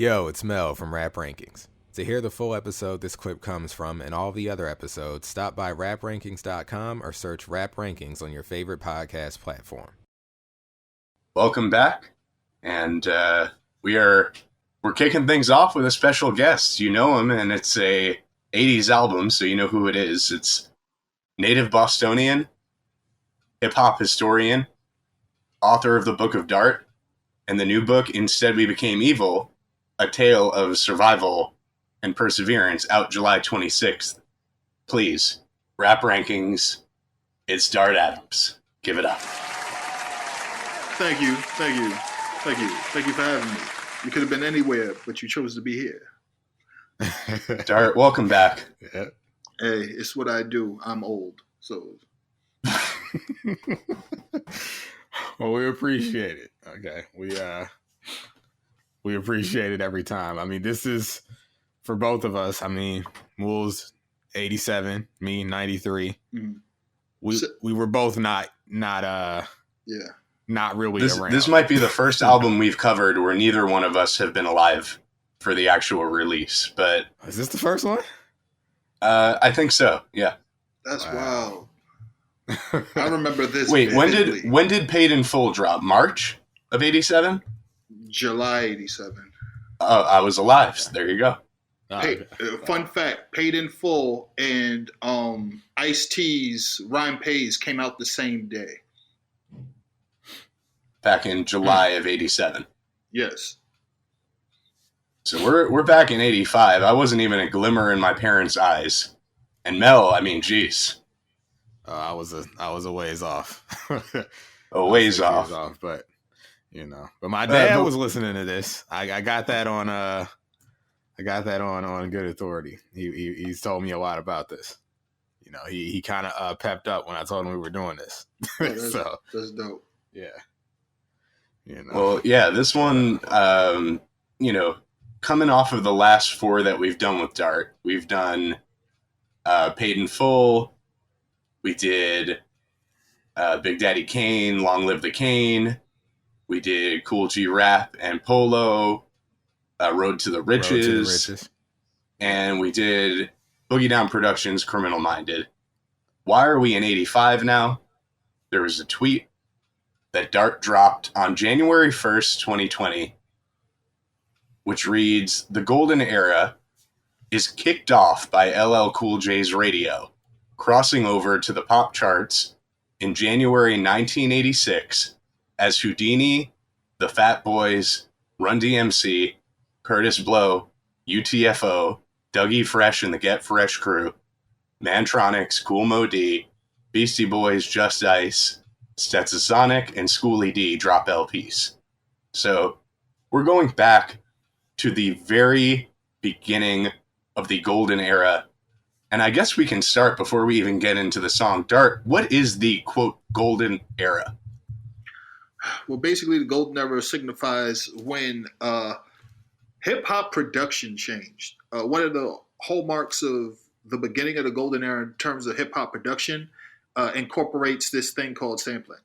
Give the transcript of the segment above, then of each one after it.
Yo, it's Mel from Rap Rankings. To hear the full episode this clip comes from and all the other episodes, stop by raprankings.com or search Rap Rankings on your favorite podcast platform. Welcome back, and we're kicking things off with a special guest. You know him, and it's a 80s album, so you know who it is. It's native Bostonian, hip-hop historian, author of the Book of Dart, and the new book, Instead We Became Evil, A Tale of Survival and Perseverance, out July 26th. Please, Rap Rankings, it's Dart Adams. Give it up. Thank you for having me. You could have been anywhere, but you chose to be here. Dart, welcome back. Yeah. Hey, it's what I do. I'm old, so. Well, we appreciate it. Okay, we appreciate it every time. I mean, this is for both of us. I mean, Wool's 87, me 93. Mm-hmm. We were both not really around. This might be the first album we've covered where neither one of us have been alive for the actual release. But is this the first one? I think so. Yeah. That's wild. I remember this. Wait, when did Paid in Full drop? March of 87? July 87. Oh, I was alive. So there you go. Fun fact: Paid in Full and Ice-T's Rhyme Pays came out the same day. Back in July of 87. Yes. So we're back in 85. I wasn't even a glimmer in my parents' eyes. And Mel, I mean, geez. I was a ways off. A ways off. But you know. But my dad was listening to this. I got that on good authority. He's told me a lot about this. You know, he kind of pepped up when I told him we were doing this. So that's dope. Yeah. You know. Well, yeah, this one, you know, coming off of the last four that we've done with Dart, we've done Paid in Full. We did Big Daddy Kane, Long Live the Kane. We did Cool G Rap and Polo, Road to the Riches. And we did Boogie Down Productions, Criminal Minded. Why are we in 85 now? There was a tweet that Dart dropped on January 1st, 2020, which reads, "The golden era is kicked off by LL Cool J's Radio, crossing over to the pop charts in January 1986 as Houdini, the Fat Boys, Run DMC, Curtis Blow, UTFO, Dougie Fresh and the Get Fresh crew, Mantronics, Kool Moe Dee, Beastie Boys, Just Ice, Stetsasonic, and Schoolie D drop LPs." So we're going back to the very beginning of the golden era. And I guess we can start before we even get into the song. Dart, what is the, quote, golden era? Well, basically, the golden era signifies when hip-hop production changed. One of the hallmarks of the beginning of the golden era in terms of hip-hop production incorporates this thing called sampling.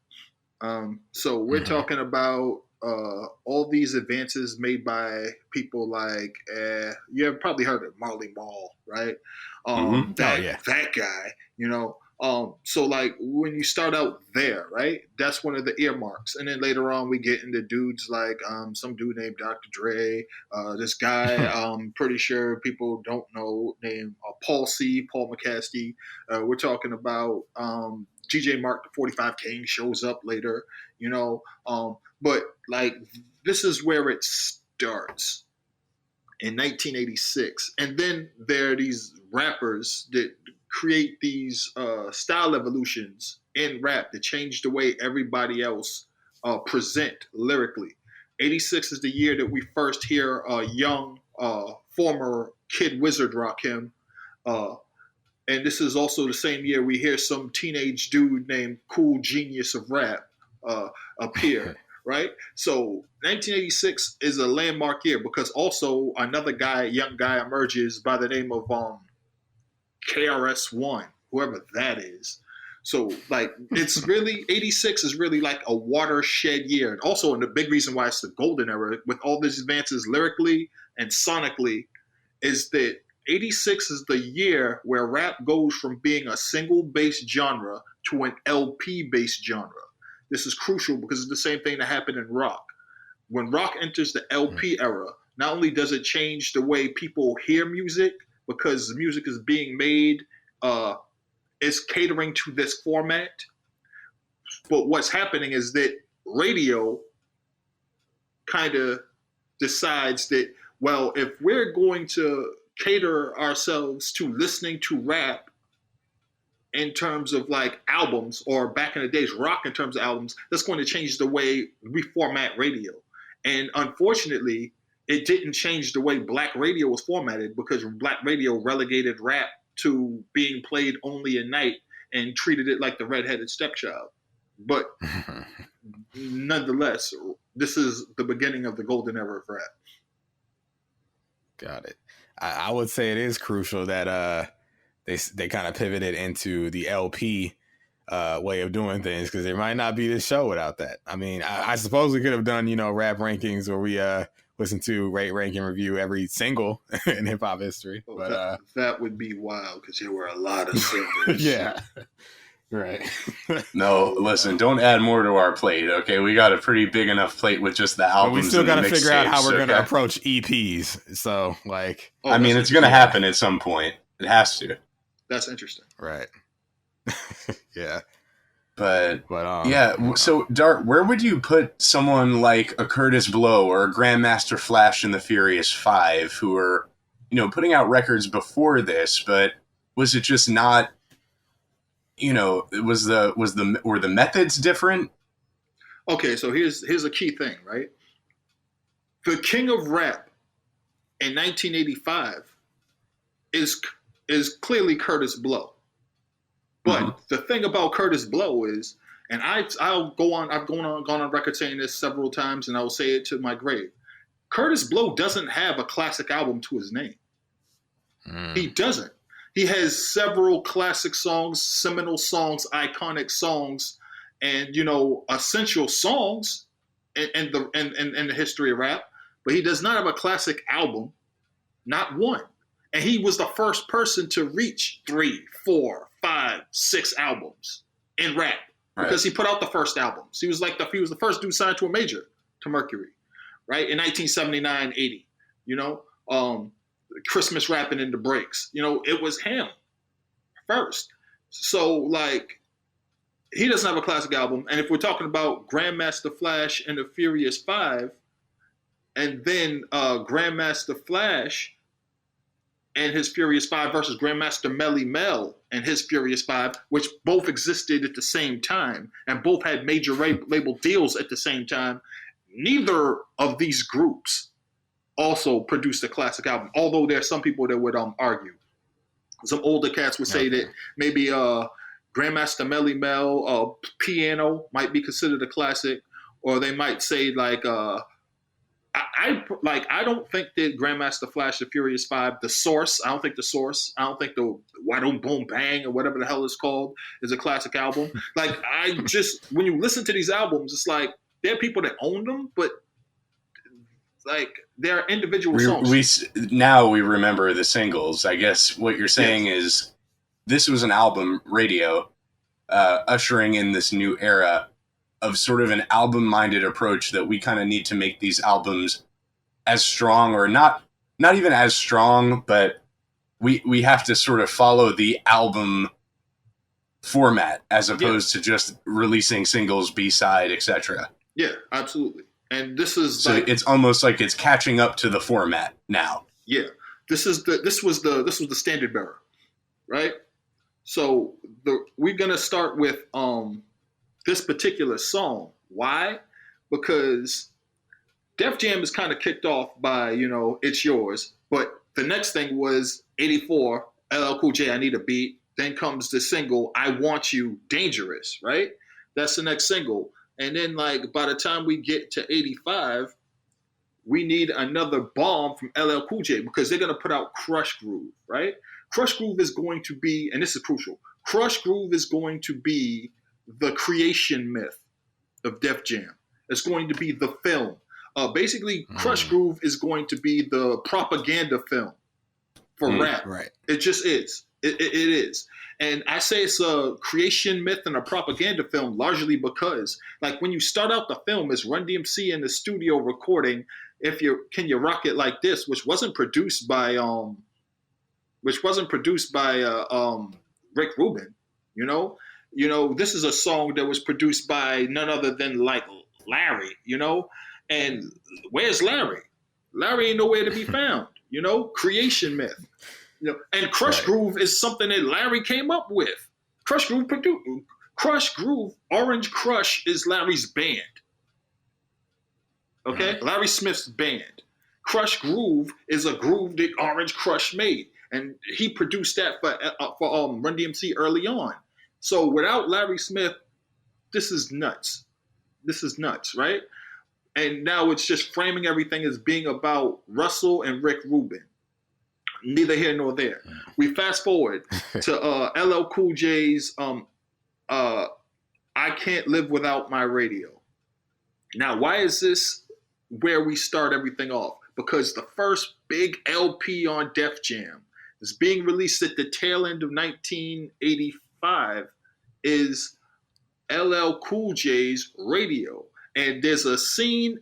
So we're talking about all these advances made by people like, you have probably heard of Marley Marl, right? That guy, you know. So like when you start out there, right, that's one of the earmarks. And then later on we get into dudes like some dude named Dr. Dre, this guy I'm pretty sure people don't know, named Paul McCasty. We're talking about GJ Mark, the 45 King, shows up later, you know. But like this is where it starts in 1986. And then there are these rappers that create these style evolutions in rap that change the way everybody else present lyrically. 86 is the year that we first hear a young former Kid Wizard Rakim. And this is also the same year we hear some teenage dude named Cool Genius of Rap appear. Right? So 1986 is a landmark year because also another young guy emerges by the name of KRS-One, whoever that is. So like it's really 86 is really like a watershed year. And also and the big reason why it's the golden era with all these advances lyrically and sonically is that 86 is the year where rap goes from being a single based genre to an LP based genre. This is crucial because it's the same thing that happened in rock. When rock enters the LP era, not only does it change the way people hear music because the music is being made, it's catering to this format. But what's happening is that radio kind of decides that, well, if we're going to cater ourselves to listening to rap in terms of like albums, or back in the days, rock in terms of albums, that's going to change the way we format radio. And unfortunately, it didn't change the way black radio was formatted because black radio relegated rap to being played only at night and treated it like the redheaded stepchild. But nonetheless, this is the beginning of the golden era of rap. Got it. I would say it is crucial that they kind of pivoted into the LP way of doing things, because there might not be this show without that. I mean, I suppose we could have done, rap rankings where we listen to, rate, rank, and review every single in hip hop history. Oh, but that would be wild because there were a lot of singles. Yeah. Right. No, listen, don't add more to our plate, okay? We got a pretty big enough plate with just the albums. But we still got to figure out how we're going to okay? approach EPs. So, like... I mean, it's going to happen at some point. It has to. That's interesting. Right. Yeah. But so, Dart, where would you put someone like a Curtis Blow or a Grandmaster Flash and the Furious Five, who are, putting out records before this, but was it just not... were the methods different? Okay, so here's a key thing, right? The king of rap in 1985 is clearly Curtis Blow. But the thing about Curtis Blow is, and I've gone on record saying this several times, and I will say it to my grave. Curtis Blow doesn't have a classic album to his name. He doesn't. He has several classic songs, seminal songs, iconic songs, and essential songs in the history of rap. But he does not have a classic album, not one. And he was the first person to reach 3, 4, 5, 6 albums in rap because he put out the first albums. He was the first dude signed to a major, to Mercury, right, in 1979, 80. Christmas rapping in the breaks. It was him first. So, like, he doesn't have a classic album. And if we're talking about Grandmaster Flash and the Furious Five, and then Grandmaster Flash and his Furious Five versus Grandmaster Melly Mel and his Furious Five, which both existed at the same time and both had major label deals at the same time, neither of these groups also produced a classic album, although there are some people that would argue. Some older cats would say that maybe Grandmaster Melly Mel, Piano might be considered a classic, or they might say like I don't think that Grandmaster Flash, the Furious Five, the Source. I don't think the Why Don't Boom Bang or whatever the hell it's called is a classic album. Like when you listen to these albums, it's like there are people that own them, but like they're individual songs. Now we remember the singles. I guess what you're saying is this was an album radio ushering in this new era of sort of an album-minded approach that we kind of need to make these albums as strong, or not even as strong, but we have to sort of follow the album format as opposed to just releasing singles, B-side, etc. Yeah, absolutely. And this is so it's almost like it's catching up to the format now. Yeah, this was the standard bearer, right? So we're gonna start with this particular song. Why? Because Def Jam is kind of kicked off by It's Yours, but the next thing was 84 LL Cool J, I Need a Beat. Then comes the single I Want You, Dangerous, right? That's the next single. And then, like, by the time we get to 85, we need another bomb from LL Cool J because they're going to put out Crush Groove, right? Crush Groove is going to be, and this is crucial, Crush Groove is going to be the creation myth of Def Jam. It's going to be the film. Basically, Crush Groove is going to be the propaganda film for rap. Right. It just is. It is. And I say it's a creation myth and a propaganda film largely because, like, when you start out the film, it's Run DMC in the studio recording Can You Rock It Like This, which wasn't produced by Rick Rubin, you know? This is a song that was produced by none other than like Larry, And where's Larry? Larry ain't nowhere to be found, Creation myth. And Crush Groove is something that Larry came up with. Crush Groove, Orange Crush is Larry's band. Okay? Larry Smith's band. Crush Groove is a groove that Orange Crush made. And he produced that for Run DMC early on. So without Larry Smith, this is nuts. This is nuts, right? And now it's just framing everything as being about Russell and Rick Rubin. Neither here nor there. We fast forward to LL Cool J's I Can't Live Without My Radio. Now, why is this where we start everything off? Because the first big LP on Def Jam is being released at the tail end of 1985 is LL Cool J's Radio. And there's a scene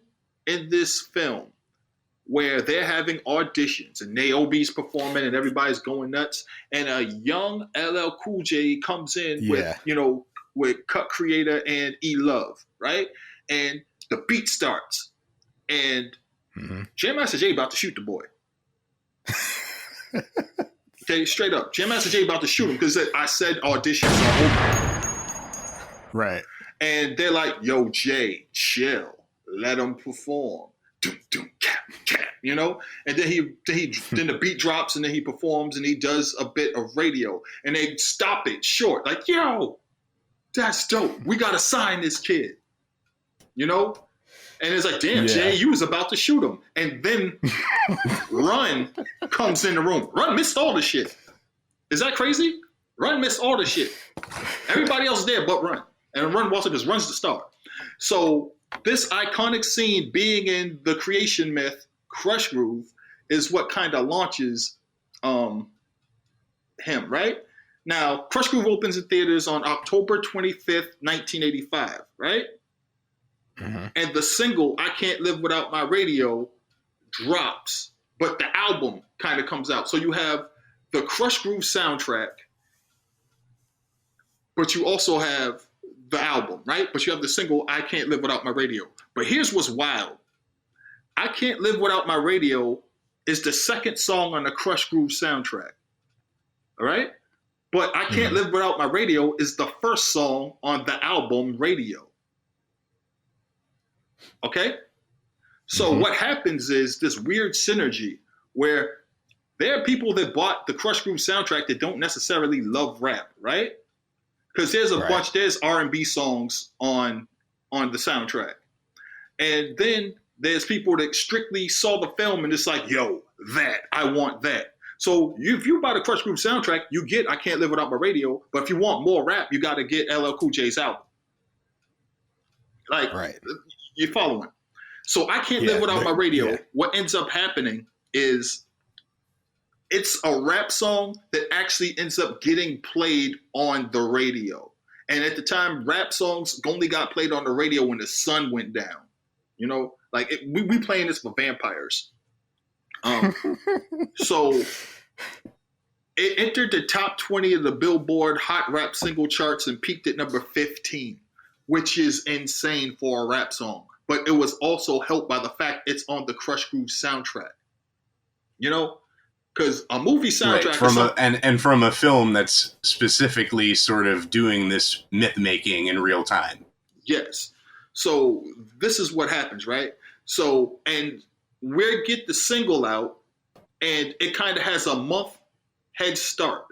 in this film where they're having auditions and Naomi's performing and everybody's going nuts. And a young LL Cool J comes in with Cut Creator and E Love, right? And the beat starts. And Jam Master Jay about to shoot the boy. Okay, straight up. Jam Master Jay about to shoot him because I said auditions are open. Right. And they're like, yo, Jay, chill. Let him perform. Doom, doom, cap, cap, And then then the beat drops and then he performs and he does a bit of radio. And they stop it short. Like, yo, that's dope. We got to sign this kid. And it's like, damn, Jay, you was about to shoot him. And then Run comes in the room. Run missed all the shit. Is that crazy? Run missed all the shit. Everybody else is there but Run. And Run walks up because Run's the star. So this iconic scene being in the creation myth, Crush Groove, is what kind of launches him, right? Now, Crush Groove opens in theaters on October 25th, 1985, right? And the single, I Can't Live Without My Radio, drops, but the album kind of comes out. So you have the Crush Groove soundtrack, but you also have the album, right? But you have the single, I Can't Live Without My Radio. But here's what's wild. I Can't Live Without My Radio is the second song on the Crush Groove soundtrack, all right? But I Can't Live Without My Radio is the first song on the album Radio. Okay? So what happens is this weird synergy where there are people that bought the Crush Groove soundtrack that don't necessarily love rap, right? Because there's there's R&B songs on the soundtrack. And then there's people that strictly saw the film and it's like, yo, I want that. So if you buy the Crush Groove soundtrack, you get I Can't Live Without My Radio. But if you want more rap, you got to get LL Cool J's album. Like, you're following. So I Can't Live Without My Radio. Yeah. What ends up happening is it's a rap song that actually ends up getting played on the radio. And at the time, rap songs only got played on the radio when the sun went down. We playing this for vampires. So it entered the top 20 of the Billboard Hot Rap Single charts and peaked at number 15, which is insane for a rap song. But it was also helped by the fact it's on the Crush Groove soundtrack. Because a movie soundtrack from a film that's specifically sort of doing this myth making in real time. Yes. So this is what happens, right? So, and we get the single out, and it kind of has a month head start.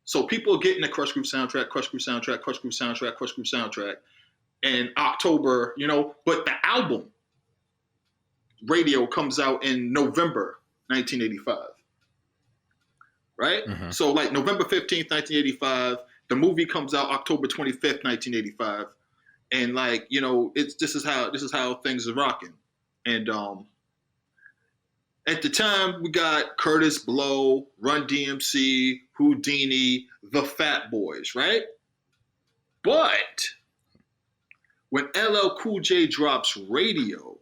So people are getting the Crush Groove soundtrack, Crush Groove soundtrack, Crush Groove soundtrack, Crush Groove soundtrack, in October, but the album Radio comes out in November 1985. Right? So like November 15th, 1985, The movie comes out October 25th, 1985, and like this is how things are rocking, and at the time we got Curtis Blow, Run DMC, Houdini, the Fat Boys, right? But when LL Cool J drops Radio,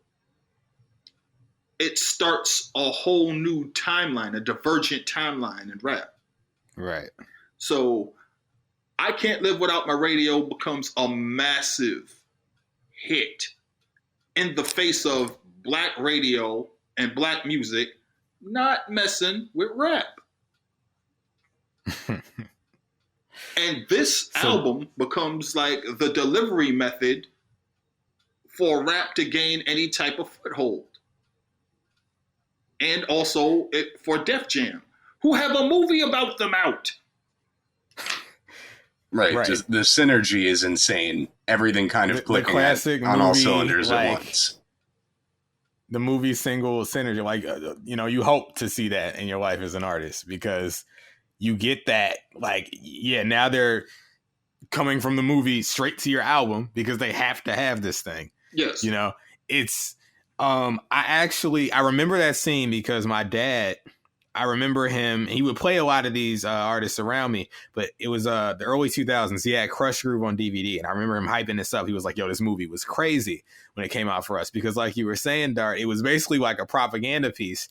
it starts a whole new timeline, a divergent timeline in rap. Right. So I Can't Live Without My Radio becomes a massive hit in the face of black radio and black music not messing with rap. And this album becomes like the delivery method for rap to gain any type of foothold. And also for Def Jam, who have a movie about them out. Right. Just the synergy is insane. Everything kind of clicking on all cylinders at once. The movie single synergy, like, you hope to see that in your life as an artist, because you get that, like, now they're coming from the movie straight to your album because they have to have this thing. Yes. It's, I remember that scene because my dad, I remember him, he would play a lot of these artists around me, but it was the early 2000s. He had Crush Groove on DVD, and I remember him hyping this up. He was like, yo, this movie was crazy when it came out for us, because like you were saying, Dart, it was basically like a propaganda piece.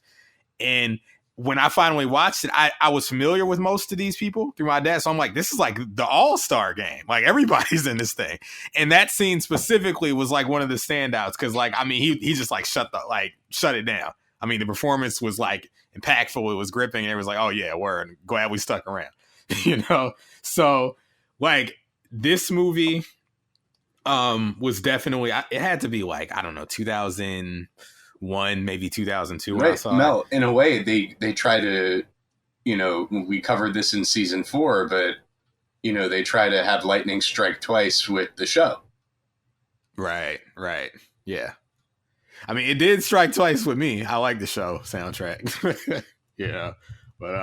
And when I finally watched it, I was familiar with most of these people through my dad. So I'm like, this is like the all-star game. Like, everybody's in this thing. And that scene specifically was like one of the standouts because, like, I mean, he just like shut it down. I mean, the performance was like impactful. It was gripping. And it was like, oh yeah, word. Glad we stuck around. So like this movie was definitely, it had to be like, I don't know, 2001, maybe 2002 when I saw Mel, it. in a way, they try to, we covered this in season 4, but, they try to have lightning strike twice with the show. Right. Yeah. I mean, it did strike twice with me. I like the show soundtrack. But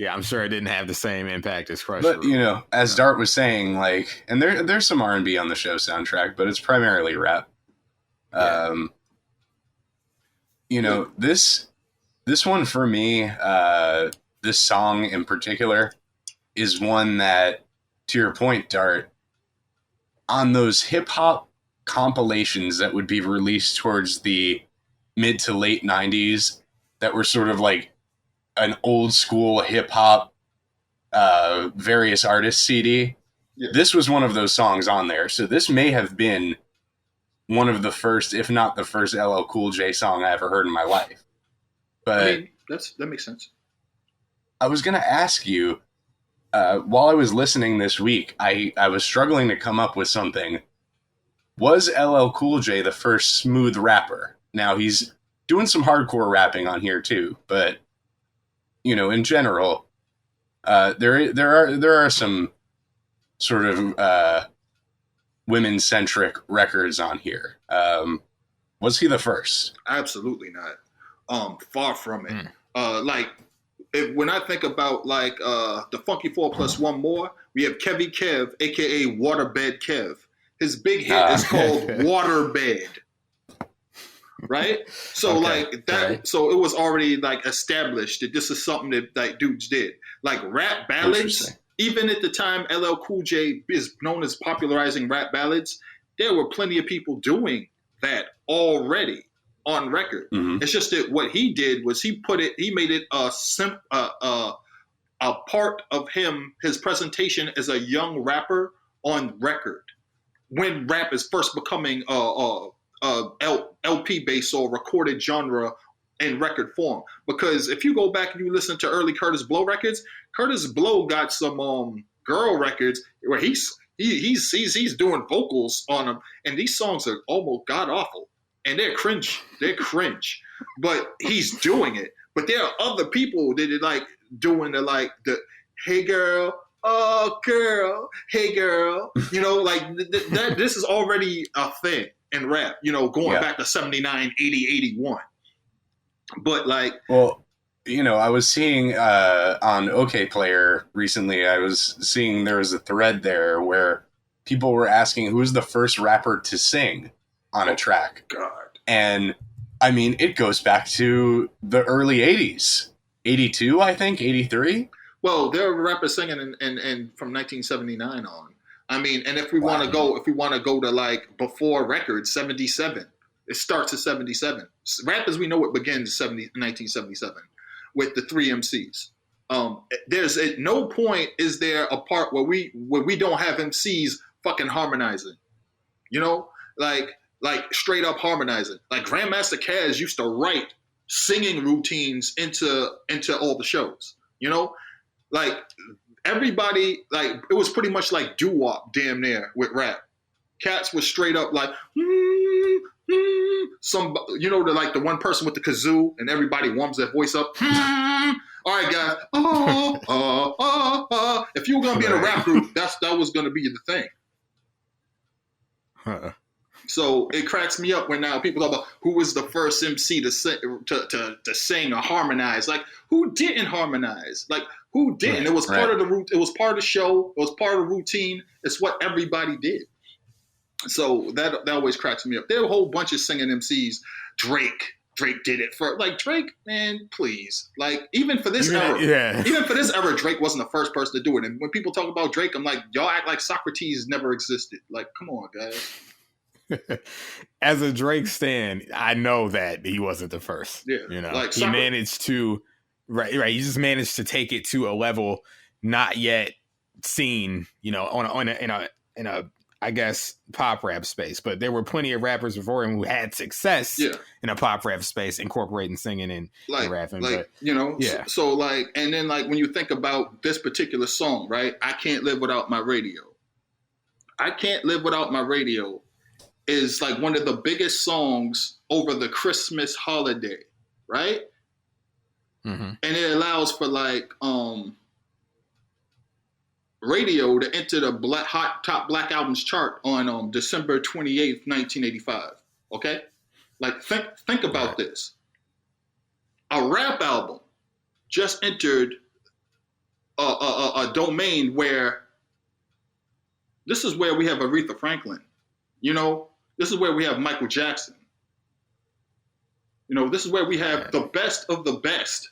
I'm sure it didn't have the same impact as Crush. But as Dart was saying, like, and there's some R&B on the show soundtrack, but it's primarily rap. Yeah. This one for me, this song in particular, is one that, to your point, Dart, on those hip hop compilations that would be released towards the mid to late 90s that were sort of like an old school hip hop various artists CD. Yeah. This was one of those songs on there. So this may have been one of the first, if not the first, LL Cool J song I ever heard in my life. But I mean, that makes sense. I was going to ask you, while I was listening this week, I was struggling to come up with something. Was LL Cool J the first smooth rapper? Now, he's doing some hardcore rapping on here too, but in general, there are some sort of women-centric records on here. Was he the first? Absolutely not. Far from it. When I think about like the Funky 4 plus one more, we have Kevy Kev, aka Waterbed Kev. His big hit is called Waterbed. Right? So like that, right. So it was already like established that this is something that like dudes did. Like rap ballads, even at the time LL Cool J is known as popularizing rap ballads, there were plenty of people doing that already on record. Mm-hmm. It's just that what he did was he made it a part of his presentation as a young rapper on record. When rap is first becoming LP based or recorded genre in record form, because if you go back and you listen to early Curtis Blow records, Curtis Blow got some girl records where he's doing vocals on them, and these songs are almost god awful and they're cringe, but he's doing it. But there are other people that are like doing the hey girl. Oh, girl, hey, girl, that this is already a thing in rap, going back to 79, 80, 81. But like, well, I was seeing on OK Player recently, I was seeing there was a thread there where people were asking who's the first rapper to sing on a track. God. And I mean, it goes back to the early 80s. 82, I think, 83. Well, there are rappers singing in from 1979 on. I mean, and if we Wow. want to go to like before records, 77. It starts at 77. Rappers, we know it begins 1977 with the three MCs. There's at no point is there a part where we don't have MCs fucking harmonizing. You know, like straight up harmonizing. Like Grandmaster Caz used to write singing routines into all the shows. You know, like everybody, like it was pretty much like doo-wop damn near with rap. Cats was straight up like some, the one person with the kazoo and everybody warms their voice up. All right, guys. If you were gonna be in a rap group, that was gonna be the thing. Huh. So it cracks me up when now people talk about who was the first MC to sing or harmonize. Like, who didn't harmonize? Like, who didn't? Right, it was part of the route. It was part of the show. It was part of the routine. It's what everybody did. So that always cracks me up. There are a whole bunch of singing MCs. Drake did it for, like, Drake, man, please. Like, even for this era, Drake wasn't the first person to do it. And when people talk about Drake, I'm like, y'all act like Socrates never existed. Like, come on, guys. As a Drake stan, I know that he wasn't the first. Yeah, like he managed to, right. He just managed to take it to a level not yet seen, in a I guess pop rap space. But there were plenty of rappers before him who had success in a pop rap space, incorporating singing and rapping. So like, and then like when you think about this particular song, right? I Can't Live Without My Radio. I Can't Live Without My Radio is like one of the biggest songs over the Christmas holiday, right? Mm-hmm. And it allows for like radio to enter the hot top black albums chart on December 28th, 1985. Okay? Like think about this. A rap album just entered a domain where this is where we have Aretha Franklin. This is where we have Michael Jackson. This is where we have the best of the best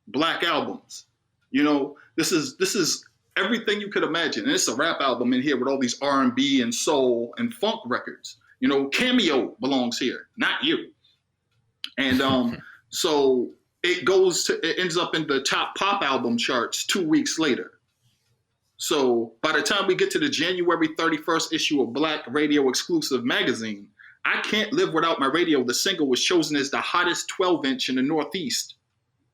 black albums. This is everything you could imagine. And it's a rap album in here with all these R&B and soul and funk records. Cameo belongs here, not you. And so it ends up in the top pop album charts 2 weeks later. So by the time we get to the January 31st issue of Black Radio Exclusive magazine, I Can't Live Without My Radio, the single, was chosen as the hottest 12-inch in the Northeast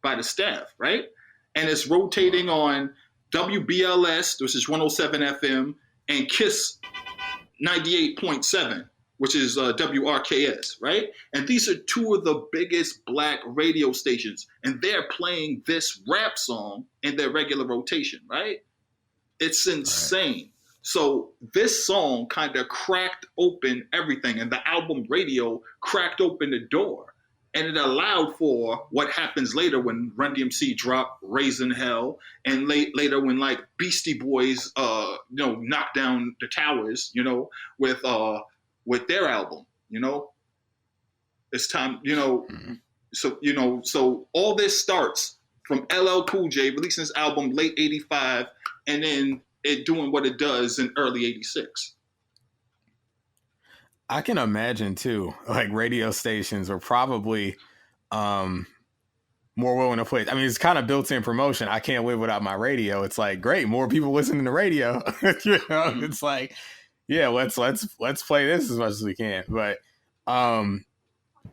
by the staff, right? And it's rotating on WBLS, which is 107 FM, and KISS 98.7, which is WRKS, right? And these are two of the biggest black radio stations, and they're playing this rap song in their regular rotation, right? It's insane. Right. So this song kind of cracked open everything, and the album Radio cracked open the door. And it allowed for what happens later when Run DMC drop Raising Hell, and later when like Beastie Boys, knock down the towers, with their album, It's time, Mm-hmm. So all this starts from LL Cool J releasing his album late 85, and then it doing what it does in early 86. I can imagine too, like radio stations were probably more willing to play. I mean, it's kind of built-in promotion. I can't live without my radio. It's like, great, more people listening to radio. It's like, yeah, let's play this as much as we can. But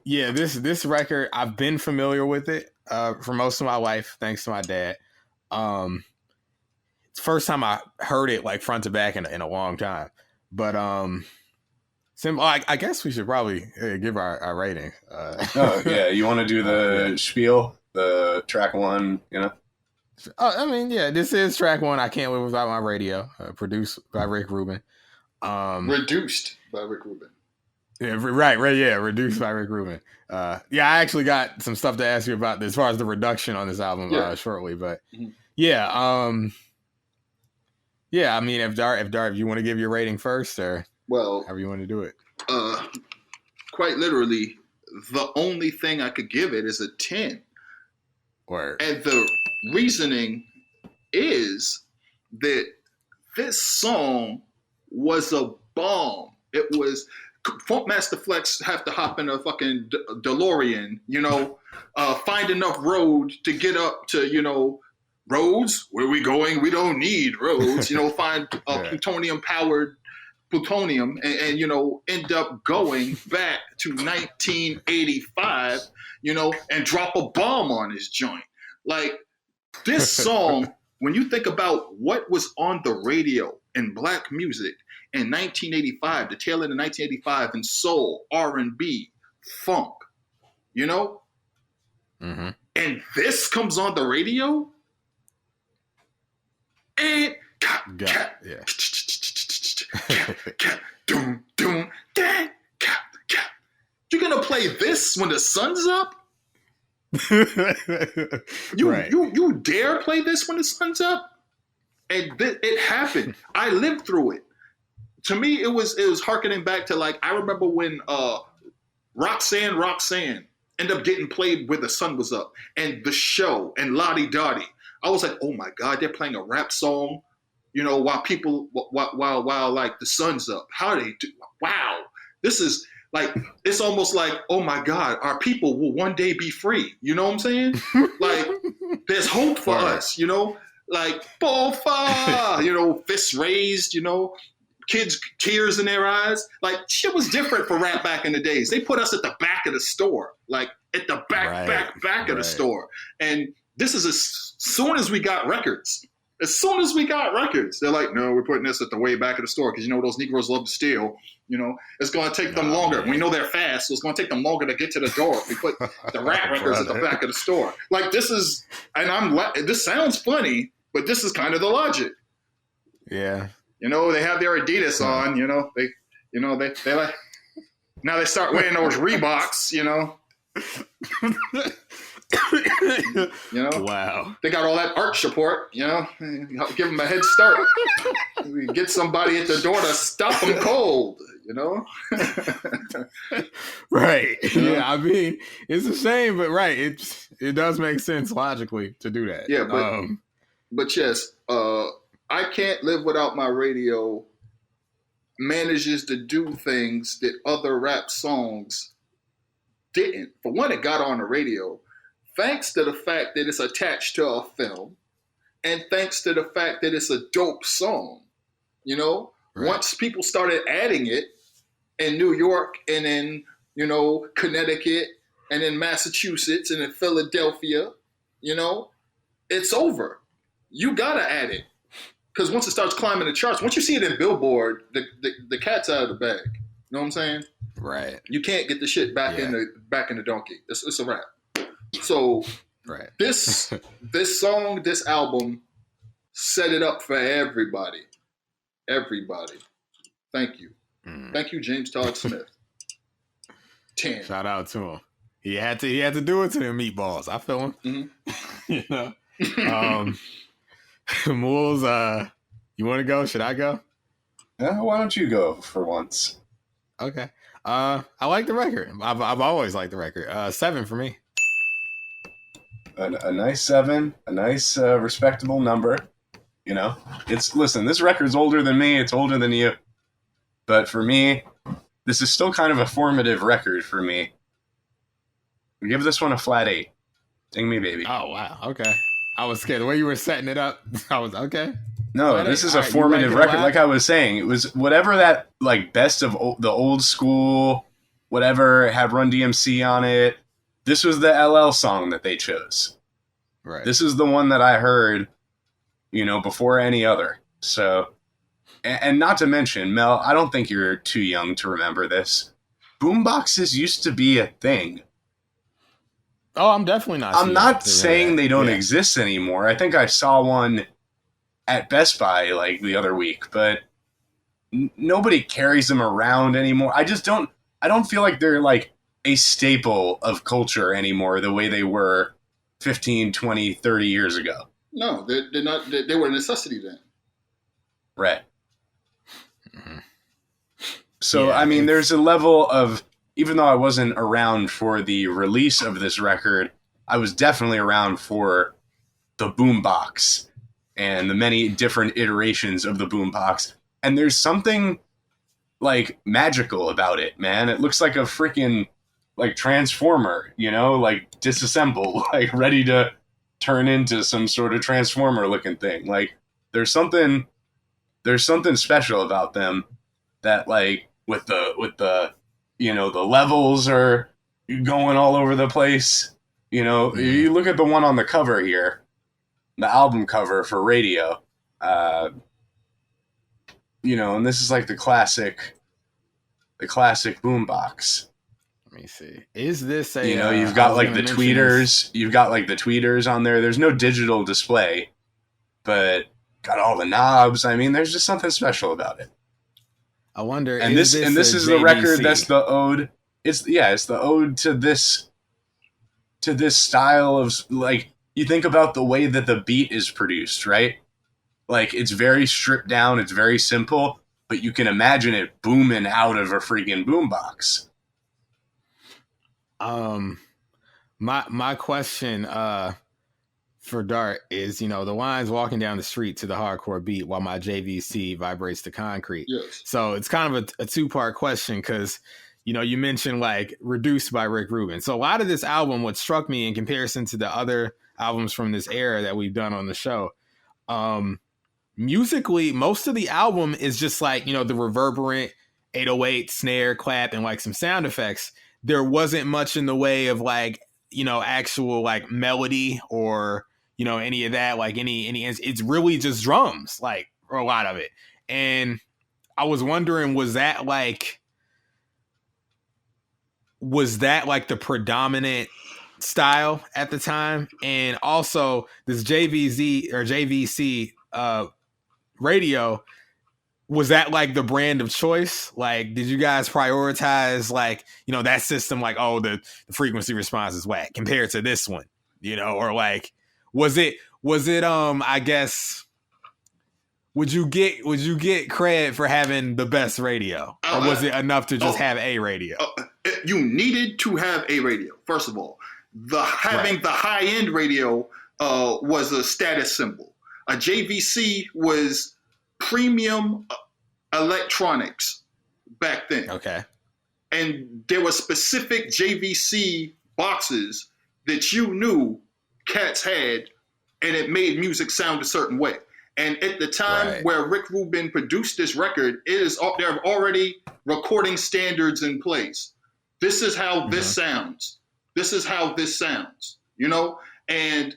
this record, I've been familiar with it for most of my life, thanks to my dad. It's the first time I heard it like front to back in a long time. But I guess we should probably give our rating. You want to do the spiel, the track one, This is track one. I Can't Live Without My Radio, produced by Rick Rubin. Reduced by Rick Rubin. Yeah, right, yeah, reduced by Rick Rubin. Yeah, I actually got some stuff to ask you about as far as the reduction on this album shortly, but yeah, yeah. I mean, if you want to give your rating first, or however you want to do it. Quite literally, the only thing I could give it is a 10. Word. And the reasoning is that this song was a bomb. It was Funkmaster Flex have to hop in a fucking DeLorean, find enough road to get up to, roads? Where are we going? We don't need roads. Find plutonium-powered plutonium and end up going back to 1985, and drop a bomb on his joint. Like, this song, when you think about what was on the radio in black music in 1985, the tail end of 1985, in soul, R&B, funk, mm-hmm. and this comes on the radio, and you're gonna play this when the sun's up? You dare play this when the sun's up? And it happened. I lived through it. To me, it was harkening back to, like, I remember when Roxanne ended up getting played where the sun was up, and The Show and Lottie Dottie. I was like, oh my God, they're playing a rap song, while like the sun's up. How they do? Wow, this is like, it's almost like, oh my God, our people will one day be free. You know what I'm saying? Like, there's hope for us. Like, Bofa, fists raised. Kids, tears in their eyes. Like, shit was different for rap back in the days. They put us at the back of the store, like at the back of the store. And this is as soon as we got records. As soon as we got records, they're like, no, we're putting this at the way back of the store because those Negroes love to steal. It's going to take them longer. Man. We know they're fast, so it's going to take them longer to get to the door. If we put the rap records at the back of the store. Like, this is, and this sounds funny, but this is kind of the logic. Yeah. They have their Adidas on. They like, now they start wearing those Reeboks. Wow. They got all that arch support, give them a head start. Get somebody at the door to stop them cold, Right. Yeah, I mean, it's a shame, but right, it does make sense logically to do that. Yeah, but yes, I Can't Live Without My Radio manages to do things that other rap songs didn't. For one, it got on the radio thanks to the fact that it's attached to a film, and thanks to the fact that it's a dope song. Right. Once people started adding it in New York and in, Connecticut and in Massachusetts and in Philadelphia, it's over. You gotta add it. Because once it starts climbing the charts, once you see it in Billboard, the cat's out of the bag. You know what I'm saying? Right. You can't get the shit back in the donkey. It's a wrap. So this song, this album, set it up for everybody. Everybody. Thank you. Thank you, James Todd Smith. 10. Shout out to him. He had to do it to them meatballs. I feel him. Mm-hmm. Mools, you want to go? Should I go? Why don't you go for once? Okay. I like the record. I've always liked the record. 7 for me. A nice 7, a nice respectable number. Listen, this record's older than me. It's older than you. But for me, this is still kind of a formative record for me. We give this one a flat 8. Ding me, baby. Oh, wow. Okay. I was scared. The way you were setting it up, I was okay. No, this is a formative record. Like I was saying, it was whatever that, like, best of the old school, whatever had Run DMC on it. This was the LL song that they chose. Right. This is the one that I heard, before any other. So, and not to mention, Mel, I don't think you're too young to remember this. Boomboxes used to be a thing. Oh, I'm definitely not. I'm not saying they don't exist anymore. I think I saw one at Best Buy like the other week, but nobody carries them around anymore. I just don't. I don't feel like they're like a staple of culture anymore the way they were 15, 20, 30 years ago. No, they're not. They were a necessity then. Right. Mhm. So, Yeah, I mean, it's there's a level of, even though I wasn't around for the release of this record, I was definitely around for the boombox and the many different iterations of the boombox. And there's something like magical about it, man. It looks like a freaking like transformer, you know, like disassemble, like ready to turn into some sort of transformer looking thing. Like there's something special about them that like with the you know, the levels are going all over the place. You know, Mhm. you look at the one on the cover here, the album cover for Radio. Uh, you know, and this is like the classic boombox. let me see. Is this a? You know, you've I got was like gonna the mention this. tweeters. You've got like the tweeters on there. There's no digital display, but got all the knobs. I mean, there's just something special about it. I wonder, And is this this a is the record that's JVC? the ode. It's the ode to this style of like you think about the way that the beat is produced, right? Like it's very stripped down, it's very simple, but you can imagine it booming out of a freaking boombox. Um, my question for Dart is, you know, the line's walking down the street to the hardcore beat while my JVC vibrates the concrete. Yes. So it's kind of a two-part question because, you know, you mentioned like Reduced by Rick Rubin. So a lot of this album, what struck me in comparison to the other albums from this era that we've done on the show, musically, most of the album is just like, you know, the reverberant 808 snare clap and like some sound effects. There wasn't much in the way of like, you know, actual like melody or, you know, any of that, like any, it's really just drums, like, or a lot of it. And I was wondering, was that like the predominant style at the time? And also this JVC Radio, was that like the brand of choice? Like, did you guys prioritize like, you know, that system, like, oh, the frequency response is whack compared to this one, you know, or like, was it I guess, would you get credit for having the best radio, or was it enough to just have a radio? You needed to have a radio. First of all, having the high end radio was a status symbol. A JVC was premium electronics back then. Okay. And there were specific JVC boxes that you knew cats had, and it made music sound a certain way. And at the time where Rick Rubin produced this record, there are already recording standards in place. This is how this sounds. This is how this sounds, you know? And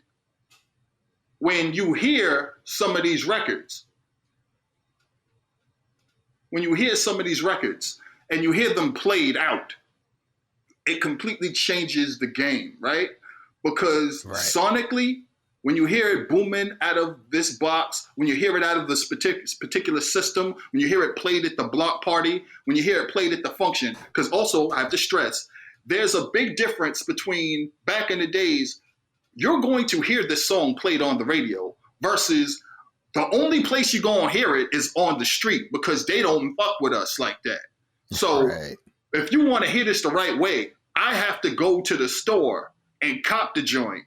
when you hear some of these records, and you hear them played out, it completely changes the game, right? Because sonically, when you hear it booming out of this box, when you hear it out of this particular system, when you hear it played at the block party, when you hear it played at the function, because also, I have to stress, there's a big difference between back in the days, you're going to hear this song played on the radio versus the only place you're going to hear it is on the street because they don't fuck with us like that. So if you want to hear this the right way, I have to go to the store and cop the joint.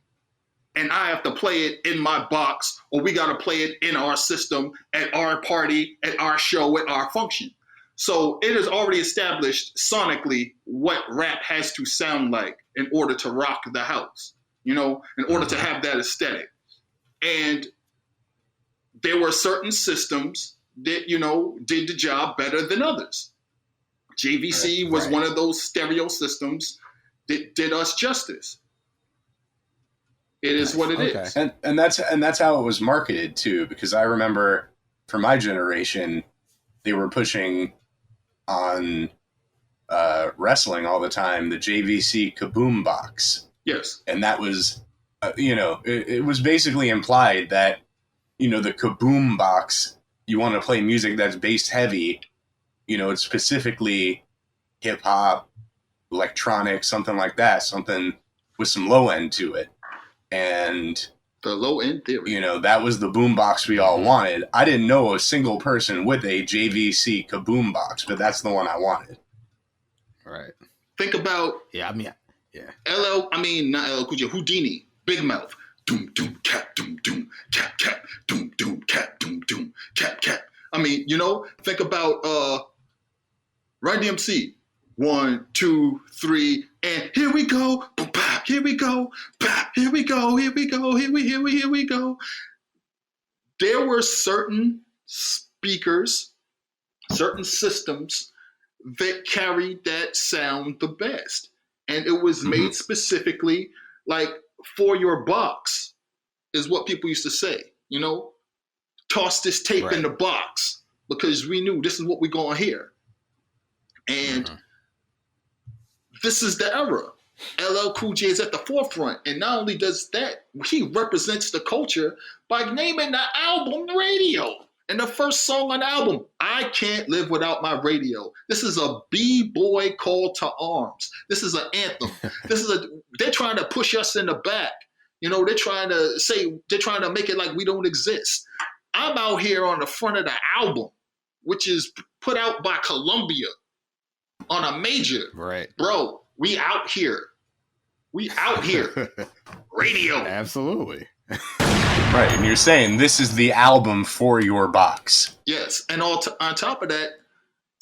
And I have to play it in my box, or we got to play it in our system, at our party, at our show, at our function. So it is already established sonically what rap has to sound like in order to rock the house, you know, in order to have that aesthetic. And there were certain systems that, you know, did the job better than others. JVC was one of those stereo systems that did us justice. It is what it is. And that's how it was marketed too, because I remember for my generation, they were pushing on wrestling all the time, the JVC Kaboom box. Yes. And that was, you know, it was basically implied that, you know, the Kaboom box, you want to play music that's bass heavy, you know, it's specifically hip hop, electronic, something like that, something with some low end to it. And the low end theory. you know, that was the boombox we all wanted. I didn't know a single person with a JVC kaboom box, but that's the one I wanted. Right. Think about Yeah. not LL Cool J, Houdini, Big Mouth. Doom, doom, cap, doom, doom, cap, cap, doom, doom, cap, doom, doom, cap, cap. I mean, you know, think about Run DMC. 1, 2, 3, and here we go. Boom, bop, here we go. Bop, here we go. Here we go. Here we go. There were certain speakers, certain systems that carried that sound the best. And it was made specifically like for your box, is what people used to say, you know? Toss this tape in the box because we knew this is what we're going to hear. And this is the era. LL Cool J is at the forefront. And not only does that, he represents the culture by naming the album Radio. And the first song on the album, I Can't Live Without My Radio. This is a B-boy call to arms. This is an anthem. They're trying to push us in the back. You know, they're trying to make it like we don't exist. I'm out here on the front of the album, which is put out by Columbia on a major. Right. Bro, we out here. Radio. Absolutely. Right, and you're saying this is the album for your box. Yes, and on top of that,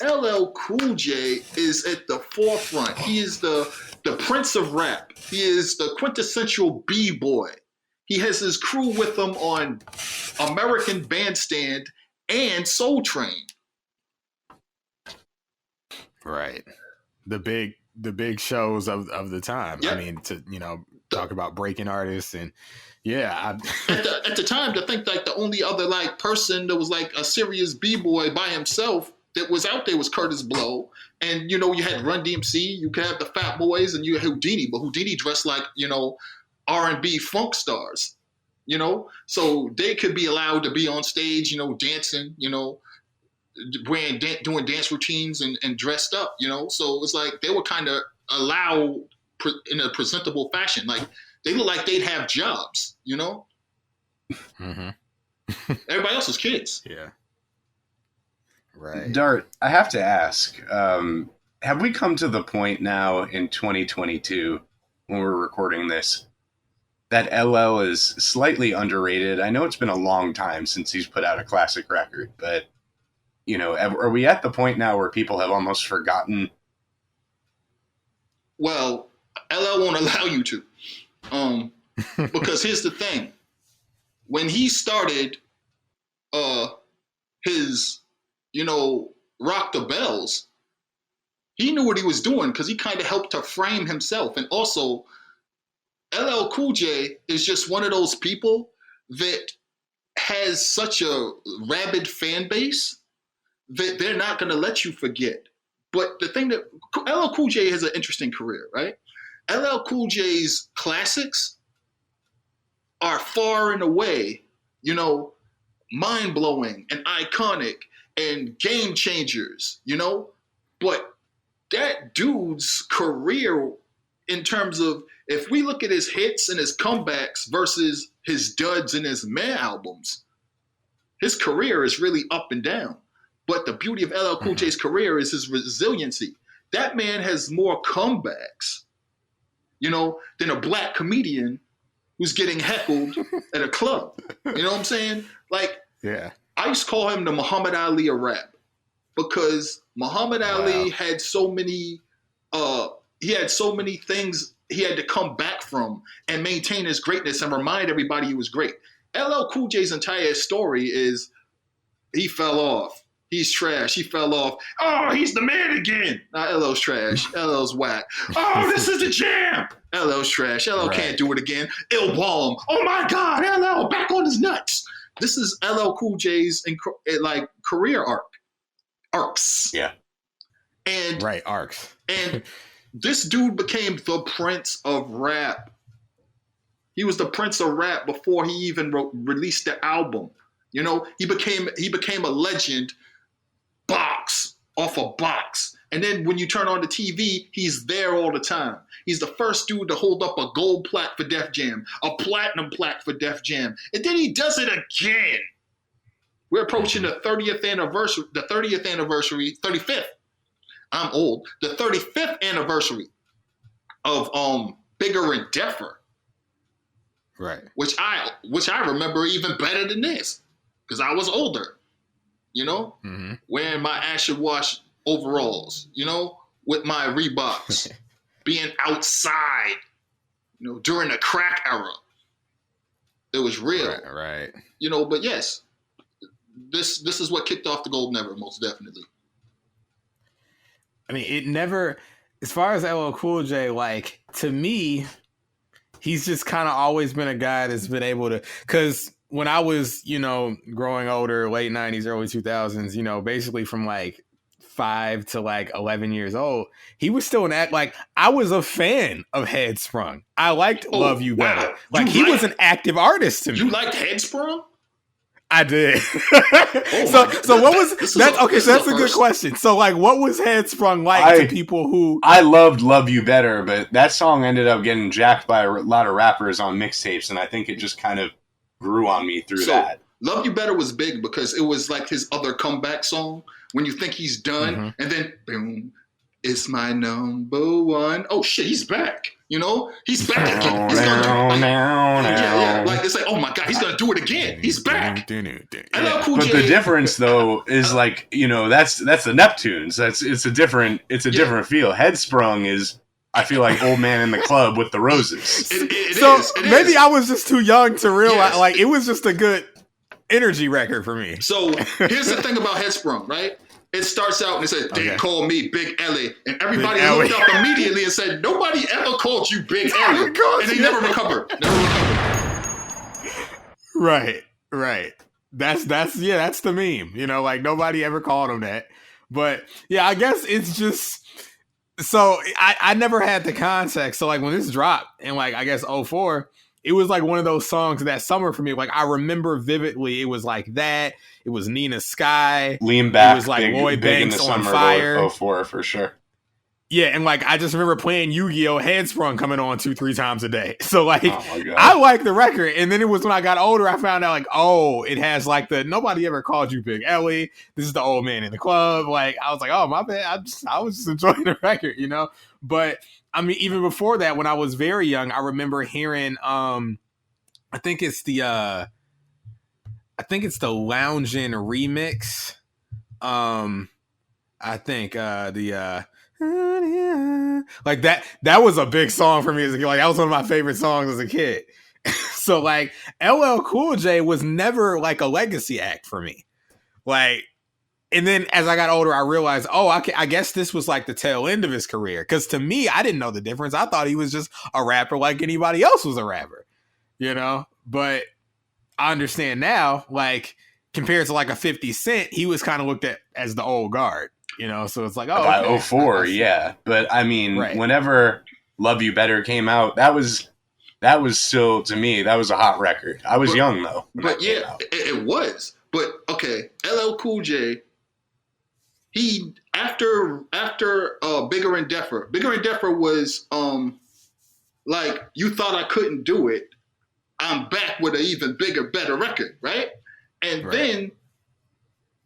LL Cool J is at the forefront. He is the prince of rap. He is the quintessential B-boy. He has his crew with him on American Bandstand and Soul Train. Right. The big shows of the time. Yep. I mean, to, you know, talk about breaking artists and at the time, to think like the only other like person that was like a serious B-boy by himself that was out there was Curtis Blow. And, you know, you had Run DMC, you could have the Fat Boys, and you had Houdini, but Houdini dressed like, you know, R&B funk stars, you know? So they could be allowed to be on stage, you know, dancing, you know, doing dance routines and dressed up, you know? So it's like they were kind of allowed in a presentable fashion. Like, they look like they'd have jobs, you know? Everybody else was kids. Yeah. Right. Dart, I have to ask, have we come to the point now in 2022, when we're recording this, that LL is slightly underrated? I know it's been a long time since he's put out a classic record, but, you know, are we at the point now where people have almost forgotten? Well, LL won't allow you to. Because here's the thing. When he started his, you know, Rock the Bells, he knew what he was doing because he kind of helped to frame himself. And also, LL Cool J is just one of those people that has such a rabid fan base that they're not going to let you forget. But the thing that LL Cool J has an interesting career, right? LL Cool J's classics are far and away, you know, mind-blowing and iconic and game changers, you know? But that dude's career, in terms of, if we look at his hits and his comebacks versus his duds and his meh albums, his career is really up and down. But the beauty of LL Cool J's career is his resiliency. That man has more comebacks, you know, than a black comedian who's getting heckled at a club. You know what I'm saying? Like, yeah. I used to call him the Muhammad Ali of rap because Muhammad Ali had so many things he had to come back from and maintain his greatness and remind everybody he was great. LL Cool J's entire story is he fell off. He's trash. He fell off. Oh, he's the man again. Nah, LL's trash. LL's whack. Oh, this is the jam. LL's trash. LL can't do it again. Ill Balm. Oh my God, LL back on his nuts. This is LL Cool J's like career arcs. Yeah. And arcs. And this dude became the prince of rap. He was the prince of rap before he even released the album. You know, he became a legend. Box off a box. And then when you turn on the TV, he's there all the time. He's the first dude to hold up a gold plaque for Def Jam, a platinum plaque for Def Jam. And then he does it again. We're approaching the 35th anniversary of Bigger and Deffer. Right. Which I remember even better than this. Because I was older. You know? Mm-hmm. Wearing my acid wash overalls, you know, with my Reeboks, being outside, you know, during the crack era. It was real. Right. You know, but yes, this is what kicked off the golden era, most definitely. I mean, it never, as far as LL Cool J, like, to me, he's just kind of always been a guy that's been able to, because when I was, you know, growing older, late 90s, early 2000s, you know, basically from like 5 to like 11 years old, he was still an act. Like, I was a fan of Headsprung. I liked Love You Better. Wow. Like, he was an active artist to me. You liked Headsprung? I did. So what was that? Okay, so that's a good question. So like, what was Headsprung like to people who? I loved Love You Better, but that song ended up getting jacked by a lot of rappers on mixtapes, and I think it just kind of grew on me through that. Love You Better was big because it was like his other comeback song. When you think he's done, and then boom, it's my number one. Oh shit, he's back. You know, he's back again. He's gonna do yeah. Like it's like, oh my god, he's gonna do it again. He's back. I love Cool J. But the difference though is like, you know, that's the Neptunes. It's a different feel. Headsprung is, I feel like Old Man in the Club with the Roses. Maybe I was just too young to realize. Like, it was just a good energy record for me. So here's the thing about Headsprung, right? It starts out and it says, they call me Big Ellie. And everybody looked up immediately and said, nobody ever called you Big Ellie. And he never recovered. Right. That's the meme. You know, like, nobody ever called him that. But yeah, I guess it's just, so I never had the context. So like when this dropped in like, I guess 2004, it was like one of those songs that summer for me. Like, I remember vividly, it was like that. It was Nina Sky. Lean Back. It was like Lloyd Banks on Fire. 2004 for sure. Yeah, and like I just remember playing Yu-Gi-Oh! Headsprung coming on 2-3 times a day. So like, I like the record. And then it was when I got older, I found out like, oh, it has like the nobody ever called you Big Ellie. This is the Old Man in the Club. Like, I was like, oh my bad. I was just enjoying the record, you know. But I mean, even before that, when I was very young, I remember hearing I think it's the Loungin' remix. I think like that was a big song for me as a kid. Like, that was one of my favorite songs as a kid. So like LL Cool J was never like a legacy act for me. Like, and then as I got older, I realized, I guess this was like the tail end of his career. Because to me, I didn't know the difference. I thought he was just a rapper like anybody else was a rapper, you know? But I understand now, like, compared to like a 50 Cent, he was kind of looked at as the old guard, you know? So it's like, by 2004, yeah. But I mean, whenever Love You Better came out, that was still, to me, that was a hot record. I was young though. But yeah, it was. But okay, LL Cool J, he after Bigger and Deffer was like, you thought I couldn't do it. I'm back with an even bigger, better record, right? And then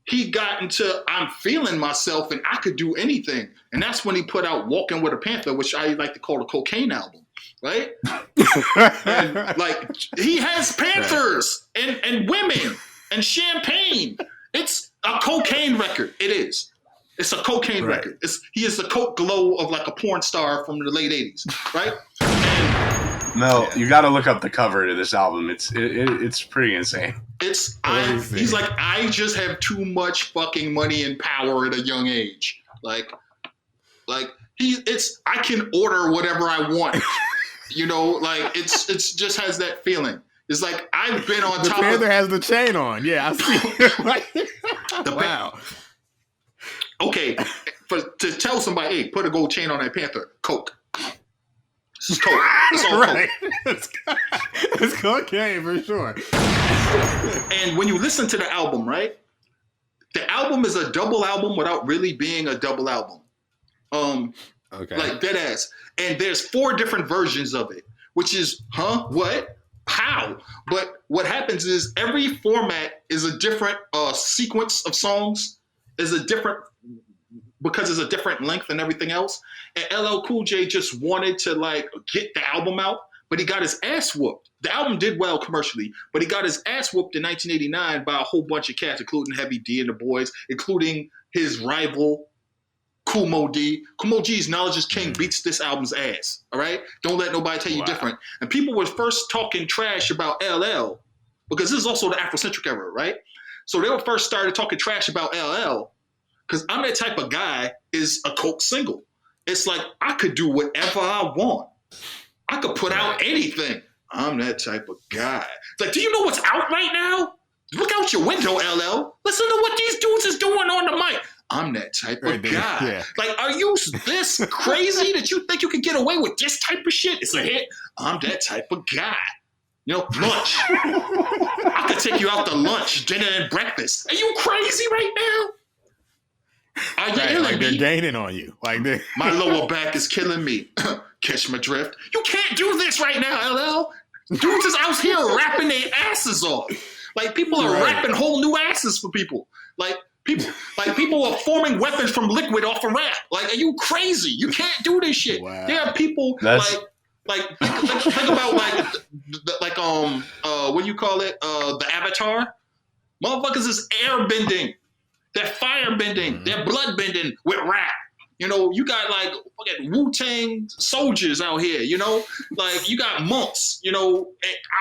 he got into I'm feeling myself and I could do anything. And that's when he put out Walking with a Panther, which I like to call the cocaine album, right? And like, he has panthers and women and champagne. It's a cocaine record. It is. It's a cocaine record. He is the coke glow of like a porn star from the late 80s, right? Mel, you got to look up the cover to this album. It's pretty insane. He's like, I just have too much fucking money and power at a young age. Like I can order whatever I want. You know, like it's just has that feeling. It's like I've been on top. The Panther has the chain on. Yeah, I see. Wow. Okay, to tell somebody, hey, put a gold chain on that Panther, Coke. This is Coke. It's all right. Coke. It's cocaine for sure. And when you listen to the album, right? The album is a double album without really being a double album. Okay. Like dead ass. And there's 4 different versions of it, which is, what? How? But what happens is every format is a different sequence of songs, is a different, because it's a different length and everything else. And LL Cool J just wanted to like get the album out, but he got his ass whooped. The album did well commercially, but he got his ass whooped in 1989 by a whole bunch of cats, including Heavy D and the Boys, including his rival, Kool Moe Dee. Kool Moe Dee's Knowledge is King beats this album's ass, all right? Don't let nobody tell you different. And people were first talking trash about LL, because this is also the Afrocentric era, right? So they were first started talking trash about LL, because I'm That Type of Guy is a Coke single. It's like, I could do whatever I want. I could put out anything. I'm that type of guy. It's like, do you know what's out right now? Look out your window, LL. Listen to what these dudes is doing on the mic. I'm that type of guy. Yeah. Like, are you this crazy that you think you can get away with this type of shit? It's a hit. I'm that type of guy. You know, lunch. I could take you out to lunch, dinner, and breakfast. Are you crazy right now? Are you right, like they're gaining on you. Like my lower back is killing me. Catch my drift. You can't do this right now, LL. Dudes is out here rapping their asses off. Like people are rapping whole new asses for people. Like people are forming weapons from liquid off a rap. Like, are you crazy? You can't do this shit. Wow. There are people think about what do you call it? The Avatar. Motherfuckers is air bending. They're fire bending. They're blood bending with rap. You know, you got like fucking Wu-Tang soldiers out here, you know? Like you got monks, you know,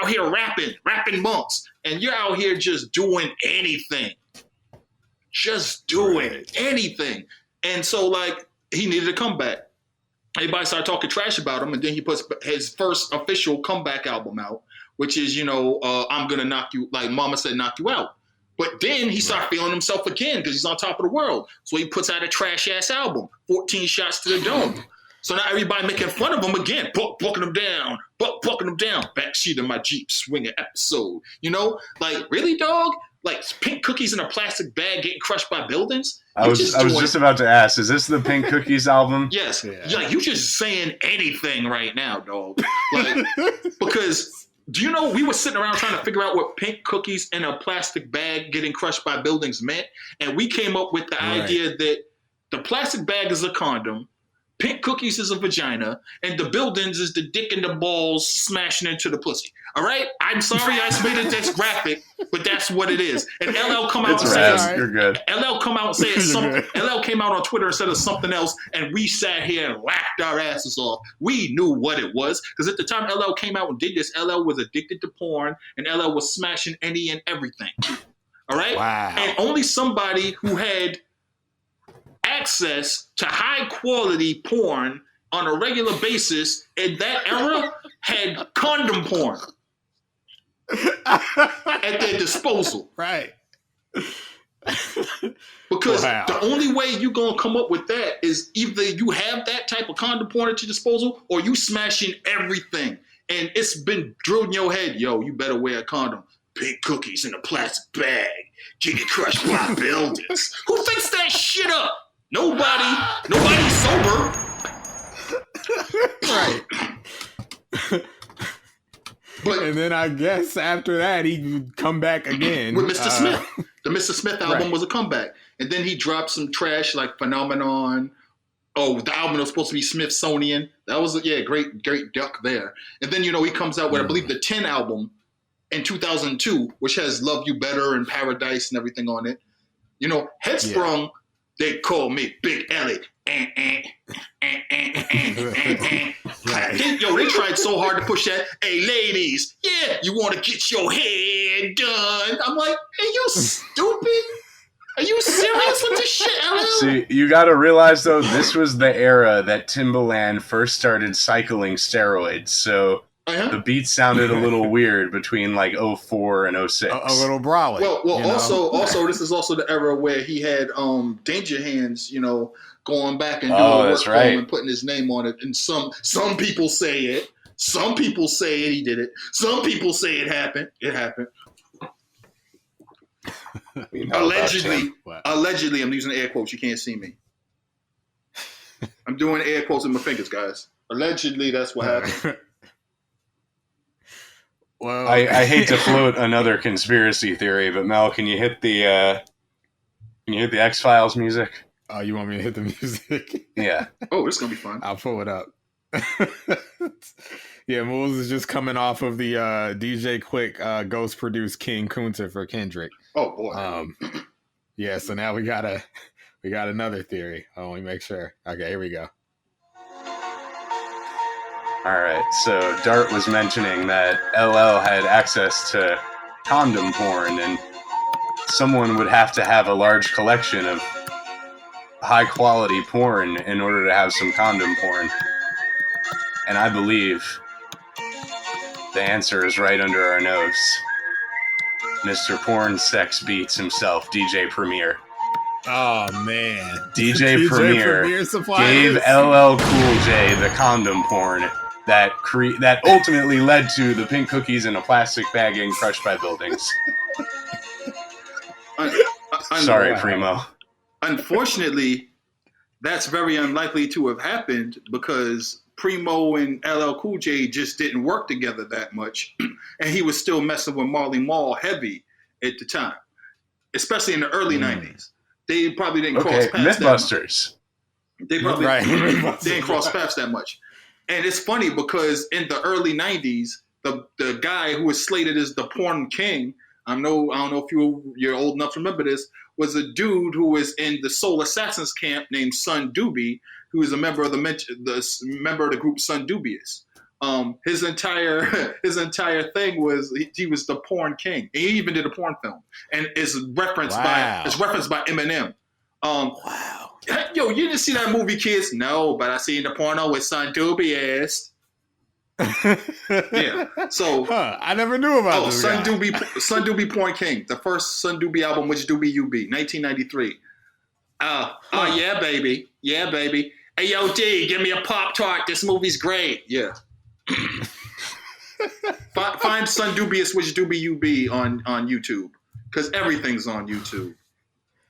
out here rapping monks. And you're out here just doing anything. Just doing anything. And so like he needed a comeback. Everybody started talking trash about him, and then he puts his first official comeback album out, which is, you know, I'm Gonna Knock You, like Mama Said Knock You Out. But then he started feeling himself again because he's on top of the world. So he puts out a trash-ass album, 14 Shots to the Dome. So now everybody making fun of him again, bucking him down, backseat of my Jeep swinging episode. You know, like, really, dog? Like pink cookies in a plastic bag getting crushed by buildings? I was just about to ask, is this the Pink Cookies album? Yes. Yeah. Like, you just saying anything right now, dog. Like, because... Do you know we were sitting around trying to figure out what pink cookies in a plastic bag getting crushed by buildings meant? And we came up with the idea that the plastic bag is a condom, pink cookies is a vagina, and the buildings is the dick and the balls smashing into the pussy. All right? I'm sorry I made it this graphic, but that's what it is. And LL come out and say you're good. LL come out and say something. LL came out on Twitter and said something else, and we sat here and laughed our asses off. We knew what it was, because at the time LL came out and did this, LL was addicted to porn, and LL was smashing any and everything. All right? Wow. And only somebody who had access to high quality porn on a regular basis in that era had condom porn at their disposal. Right. Because the only way you're going to come up with that is either you have that type of condom porn at your disposal or you smashing everything. And it's been drilled in your head, yo, you better wear a condom. Pink cookies in a plastic bag, getting crushed by buildings. Who thinks that shit up? Nobody's sober. Right. But, and then I guess after that, he would come back again. With Mr. Smith. The Mr. Smith album was a comeback. And then he dropped some trash like Phenomenon. Oh, the album was supposed to be Smithsonian. That was, great duck there. And then, you know, he comes out with, I believe, the 10 album in 2002, which has Love You Better and Paradise and everything on it. You know, Headsprung, they call me Big Ellie. They tried so hard to push that. Hey, ladies, you want to get your hair done? I'm like, are you stupid? Are you serious with this shit, LL? See, you got to realize, though, this was the era that Timbaland first started cycling steroids, so the beats sounded a little weird between, like, 04 and 06. A little brawly. Well, also, this is also the era where he had Danger Hands, you know, going back and doing work for him and putting his name on it. And some people say it. Some people say it. He did it. Some people say it happened. It happened. Allegedly, I'm using air quotes. You can't see me. I'm doing air quotes with my fingers, guys. Allegedly, that's what happened. Well, I hate to float another conspiracy theory, but Mel, can you hit the X-Files music? Oh, you want me to hit the music? Yeah. Oh, this is gonna be fun. I'll pull it up. Yeah, Moles is just coming off of the DJ Quick ghost produced King Kunta for Kendrick. Oh boy. Yeah, so now we got another theory. Oh, let me make sure. Okay, here we go. All right. So Dart was mentioning that LL had access to condom porn, and someone would have to have a large collection of high quality porn in order to have some condom porn. And I believe the answer is right under our nose. Mr. Porn Sex Beats himself, DJ Premier. Oh man, DJ Premier gave this? LL Cool J the condom porn that ultimately led to the pink cookies in a plastic bag getting crushed by buildings. Sorry, Primo. Unfortunately, that's very unlikely to have happened because Primo and LL Cool J just didn't work together that much, and he was still messing with Marley Marl heavy at the time, especially in the early 90s. They probably didn't cross paths Mythbusters. They probably didn't cross paths that much. And it's funny because in the early 90s, the guy who was slated as the porn king, I don't know if you're old enough to remember this, was a dude who was in the Soul Assassins camp named Son Doobie, who is a member of the group Son Dubious. His entire thing was he was the porn king. And he even did a porn film, and it's referenced by Eminem. Wow. Yo, you didn't see that movie, kids? No, but I seen the porno with Son Dubious. Yeah. So I never knew about this Son guy. Doobie Porn King, the first Son Doobie album, which Doobie You Be, 1993. Yeah, baby. Yeah, baby. Hey, yo, D, give me a Pop-Tart. This movie's great. Yeah. Find Son Dubious, which Doobie You Be on YouTube, because everything's on YouTube.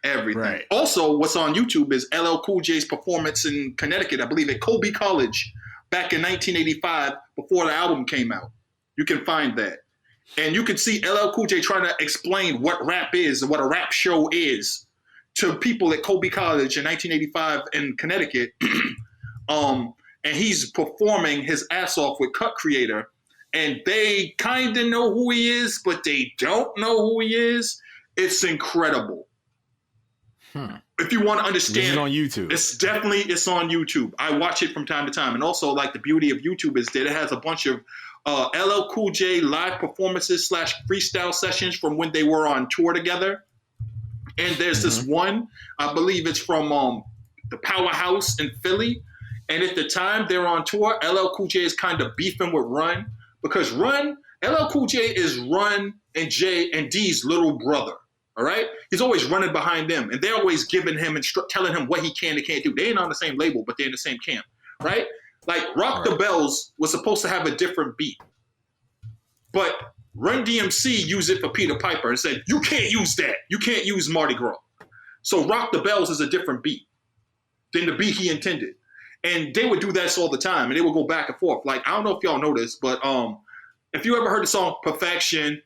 Everything. Right. Also, what's on YouTube is LL Cool J's performance in Connecticut, I believe at Colby College back in 1985 before the album came out. You can find that. And you can see LL Cool J trying to explain what rap is and what a rap show is to people at Colby College in 1985 in Connecticut. And he's performing his ass off with Cut Creator. And they kind of know who he is, but they don't know who he is. It's incredible. If you want to understand, this is on YouTube. It's on YouTube. I watch it from time to time, and also like the beauty of YouTube is that it has a bunch of LL Cool J live performances / freestyle sessions from when they were on tour together. And there's this one, I believe it's from the Powerhouse in Philly, and at the time they're on tour, LL Cool J is kind of beefing with Run because LL Cool J is Run and J and D's little brother. All right, he's always running behind them, and they're always giving him and telling him what he can and can't do. They ain't on the same label, but they're in the same camp, right? Like Rock the Bells was supposed to have a different beat, but Run DMC used it for Peter Piper and said, "You can't use that. You can't use Mardi Gras." So Rock the Bells is a different beat than the beat he intended, and they would do that all the time, and they would go back and forth. Like I don't know if y'all know this, but if you ever heard the song Perfection,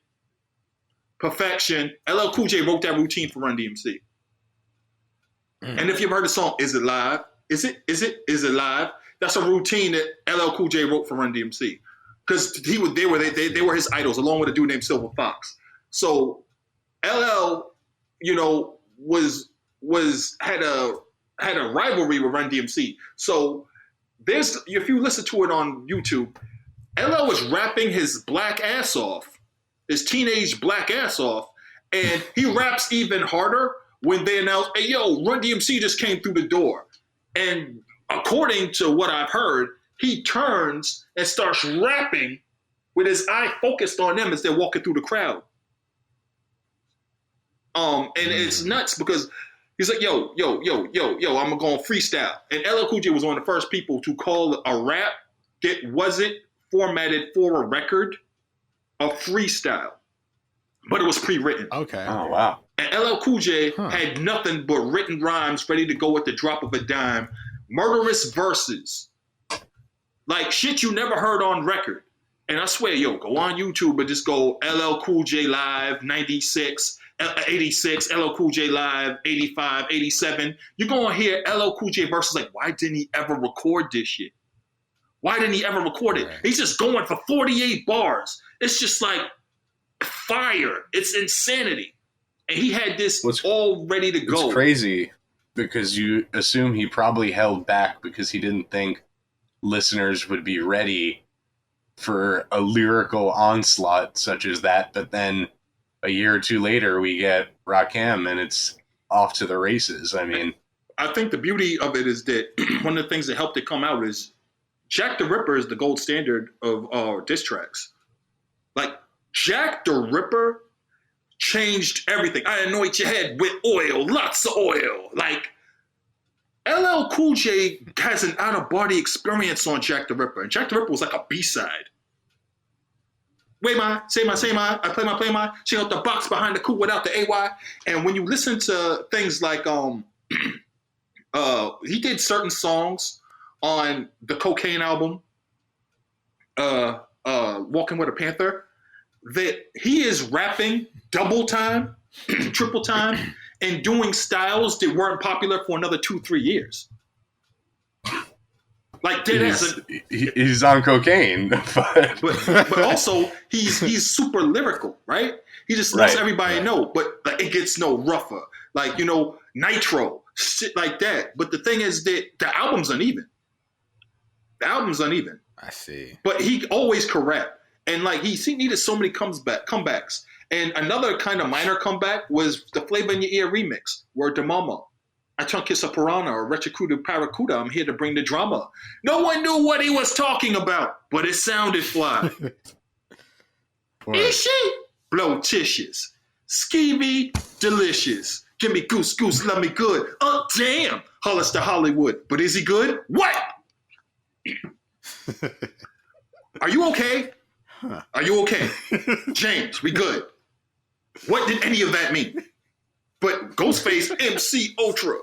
LL Cool J wrote that routine for Run DMC. And if you've heard the song Is It Live? Is it live? That's a routine that LL Cool J wrote for Run DMC. Because they were his idols, along with a dude named Silver Fox. So LL, had a rivalry with Run DMC. So if you listen to it on YouTube, LL was rapping his black ass off. His teenage black ass off, and he raps even harder when they announce, "Hey, yo, Run DMC just came through the door." And according to what I've heard, he turns and starts rapping with his eye focused on them as they're walking through the crowd. And it's nuts because he's like, yo, I'm going freestyle. And LL Cool J was one of the first people to call a rap that wasn't formatted for a record a freestyle, but it was pre-written. Okay. Oh, wow. And LL Cool J had nothing but written rhymes ready to go at the drop of a dime murderous verses, like shit you never heard on record. And I swear, yo, go on YouTube and just go LL Cool J Live 96, 86, LL Cool J Live 85, 87. You're going to hear LL Cool J verses like, why didn't he ever record this shit? Why didn't he ever record it? Right. He's just going for 48 bars. It's just like fire. It's insanity. And he had this all ready to go. It's crazy because you assume he probably held back because he didn't think listeners would be ready for a lyrical onslaught such as that. But then a year or two later, we get Rakim and it's off to the races. I mean, I think the beauty of it is that one of the things that helped it come out is Jack the Ripper is the gold standard of diss tracks. Like, Jack the Ripper changed everything. I anoint your head with oil, lots of oil. Like, LL Cool J has an out-of-body experience on Jack the Ripper. And Jack the Ripper was like a B-side. Say my, I play my. Check out the box behind the coupe without the AY. And when you listen to things like, he did certain songs on the Cocaine album, Walking with a Panther, that he is rapping double time, triple time, and doing styles that weren't popular for another 2-3 years. Like he's on cocaine, but also he's super lyrical, right? He just lets everybody know, but like, it gets no rougher. Like, Nitro, shit like that. But the thing is that the album's uneven. I see. But he always correct. And like he needed so many comebacks. And another kind of minor comeback was the Flavor in Your Ear remix, Word to Mama. I chunk kiss a piranha or retrocuted paracuda. I'm here to bring the drama. No one knew what he was talking about, but it sounded fly. Is she? Blowtitious. Skeevy, delicious. Give me goose, goose, love me good. Oh, damn. Hollister Hollywood. But is he good? What? Are you okay? Huh. Are you okay? James, we good. What did any of that mean? But Ghostface, MC Ultra,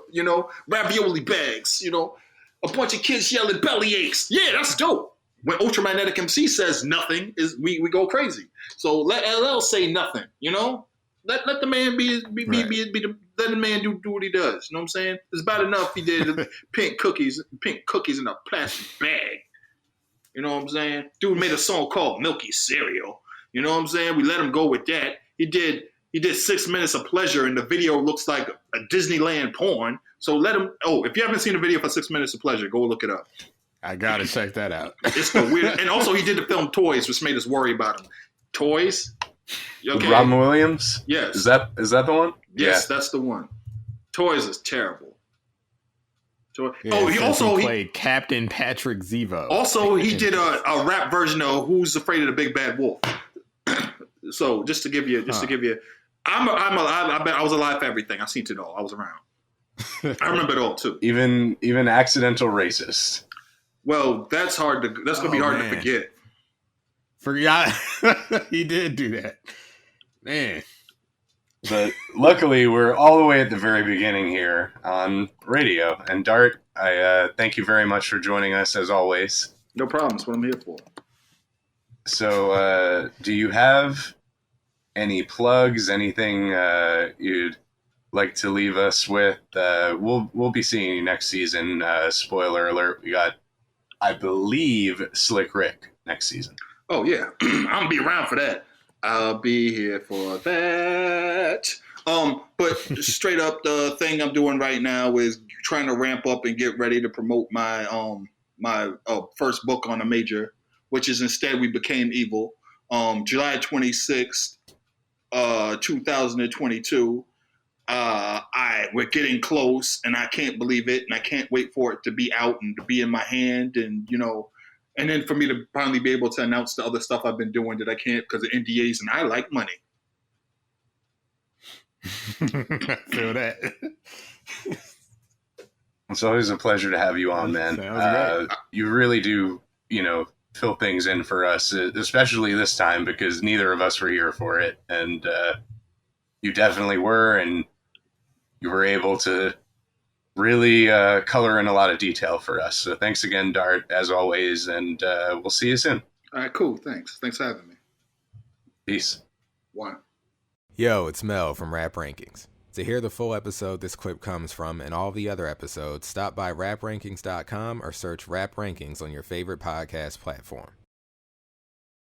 ravioli bags, a bunch of kids yelling belly aches. Yeah, that's dope. When Ultramagnetic MC says nothing, we go crazy. So let LL say nothing, Let the man let the man do what he does. You know what I'm saying? It's bad enough he did pink cookies in a plastic bag. You know what I'm saying? Dude made a song called Milky Cereal. You know what I'm saying? We let him go with that. He did 6 minutes of pleasure, and the video looks like a Disneyland porn. So let him. Oh, if you haven't seen the video for 6 minutes of pleasure, go look it up. I gotta check that out. It's the weird. And also, he did the film Toys, which made us worry about him. Toys. Okay. Robin Williams. Yes. Is that the one? Yes, that's the one. Toys is terrible. Yeah, he played Captain Patrick Zevo. Also, he did a rap version of Who's Afraid of the Big Bad Wolf. So just to give you, I was alive for everything. I seen it all. I was around. I remember it all too. Even accidental racist. Well, that's hard to. That's gonna be hard to forget. Forgot he did do that, man. But luckily, we're all the way at the very beginning here on radio. And Dart, I thank you very much for joining us as always. No problem. That's what I'm here for. So, do you have any plugs? Anything you'd like to leave us with? We'll be seeing you next season. Spoiler alert: we got, I believe, Slick Rick next season. Oh yeah, I'm gonna be around for that. I'll be here for that. But straight up, the thing I'm doing right now is trying to ramp up and get ready to promote my first book on a major, which is Instead We Became Evil. July 26th, 2022. We're getting close, and I can't believe it, and I can't wait for it to be out and to be in my hand, and and then for me to finally be able to announce the other stuff I've been doing that I can't because of NDAs, and I like money. Feel that. It's always a pleasure to have you on, man. You really do, fill things in for us, especially this time because neither of us were here for it. And you definitely were, and you were able to really color in a lot of detail for us. So thanks again, Dart, as always, and we'll see you soon. All right, cool. Thanks for having me. Peace. One. Yo, it's Mel from Rap Rankings. To hear the full episode this clip comes from and all the other episodes, stop by raprankings.com or search Rap Rankings on your favorite podcast platform.